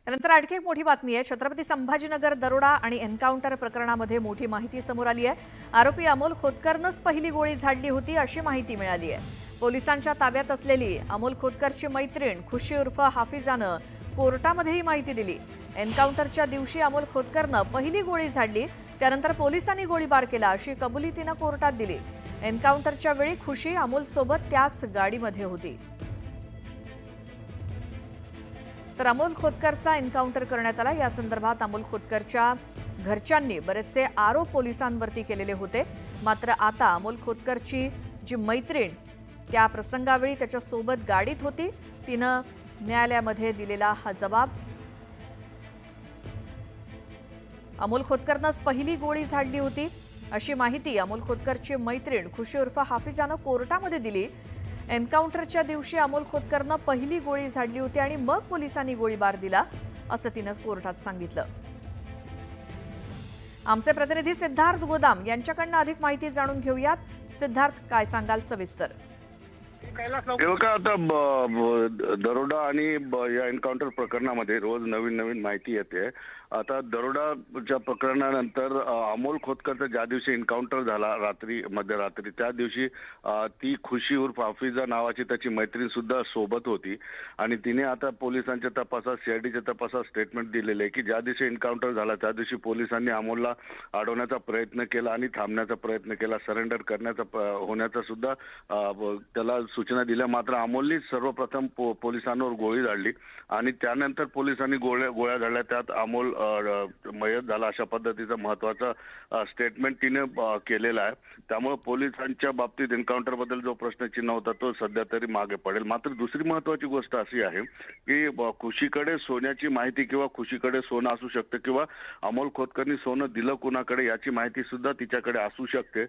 त्यानंतर आणखी एक मोठी बातमी आहे। छत्रपती संभाजीनगर दरोडा आणि एन्काउंटर प्रकरणामध्ये मोठी माहिती समोर आली आहे। आरोपी अमोल खोतकरनंच पहिली गोळी झाडली होती अशी माहिती मिळाली आहे। पोलिसांच्या ताब्यात असलेली अमोल खोतकरची मैत्रीण खुशी उर्फ हाफिजानं कोर्टामध्ये ही माहिती दिली। एन्काउंटरच्या दिवशी अमोल खोतकरनं पहिली गोळी झाडली, त्यानंतर पोलिसांनी गोळीबार केला अशी कबुली तिनं कोर्टात दिली। एन्काउंटरच्या वेळी खुशी अमोल सोबत त्याच गाडीमध्ये होती। तर अमोल खोतकरचा एन्काउंटर करण्यात आला। या संदर्भात अमोल खोतकरच्या घरच्यांनी बरेचसे आरोप पोलिसांवरती केलेले होते। मात्र आता अमोल खोतकरची जी मैत्रीण त्या प्रसंगावेळी त्याच्या सोबत गाडीत होती, तिनं न्यायालयामध्ये दिलेला हा जबाब। अमोल खोतकरनंच पहिली गोळी झाडली होती अशी माहिती अमोल खोतकरची मैत्रीण खुशी उर्फ हाफिजानं कोर्टामध्ये दिली। एन्काउंटरच्या दिवशी अमोल खोतकरनं पहिली गोळी झाडली होती आणि मग पोलिसांनी गोळीबार दिला असं तिनं कोर्टात सांगितलं। आमचे प्रतिनिधी सिद्धार्थ गोदाम यांच्याकडनं अधिक माहिती जाणून घेऊयात। सिद्धार्थ, काय सांगाल सविस्तर? आता दरोडा आणि या एन्काउंटर प्रकरणामध्ये रोज नवीन नवीन माहिती येते। आता दरोडाच्या प्रकरणानंतर अमोल खोतकरचा ज्या दिवशी एन्काउंटर झाला मध्यरात्री, त्या दिवशी ती खुशी उर्फ हाफिजा नावाची त्याची मैत्रीण सुद्धा सोबत होती आणि तिने आता पोलिसांच्या तपासात सीआयडीच्या तपासात स्टेटमेंट दिलेले आहे की ज्या दिवशी एन्काउंटर झाला त्या दिवशी पोलिसांनी अमोलला अडवण्याचा प्रयत्न केला आणि थांबण्याचा प्रयत्न केला, सरेंडर करण्याचा होण्याचा सुद्धा त्याला सूचना दिल्या। मात्र अमोलने सर्वप्रथम पोलिसांवर गोळी झाडली आणि त्यानंतर पोलिसांनी गोळ्या झाडल्या, त्यात अमोल मयत झाला अशा पद्धतीचा महत्त्वाचा स्टेटमेंट तिने केलेला आहे। त्यामुळे पोलिसांच्या बाबतीत एन्काउंटर बद्दल जो प्रश्नचिन्ह होता तो सध्या तरी मागे पडेल। मात्र दुसरी महत्त्वाची गोष्ट अशी आहे की खुशीकडे सोन्याची माहिती किंवा खुशीकडे सोनं असू शकतं किंवा अमोल खोतकरनी सोनं दिलं कुणाकडे याची माहिती सुद्धा तिच्याकडे असू शकते।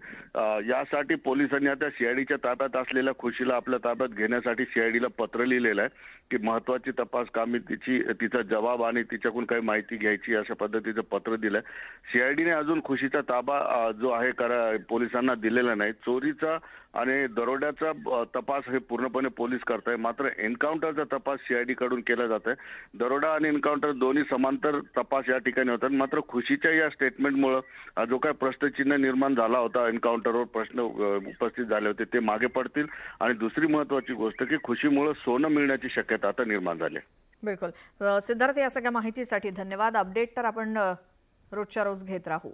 यासाठी पोलिसांनी आता सीआयडीच्या ताब्यात असलेल्या खुशीला आपल्या ताब्यात घेण्यासाठी सीआयडीला पत्र लिहिलेलं आहे की महत्त्वाची तपास कामी तिचा जबाब आणि तिच्याकडून काही माहिती घ्यायची अशा पद्धतीचं पत्र दिलंय। सीआयडीने अजून खुशीचा ताबा जो आहे पोलिसांना दिलेला नाही। चोरीचा आणि दरोड्याचा तपास हे पूर्णपणे पोलीस करताय, मात्र एन्काउंटरचा तपास सीआयडी कडून केला जात आहे। दरोडा आणि एन्काउंटर दोन्ही समांतर तपास या ठिकाणी होतात। मात्र खुशीच्या या स्टेटमेंटमुळे जो काही प्रश्नचिन्ह निर्माण झाला होता, एन्काउंटरवर प्रश्न उपस्थित झाले होते ते मागे पडतील आणि दुसरी महत्त्वाची गोष्ट की खुशीमुळे सोनं मिळण्याची शक्यता आता निर्माण झाली। बिलकुल सिद्धार्थ, या सगळ्या माहितीसाठी धन्यवाद। अपडेट तर आपण रोजच्या रोज घेत राहू।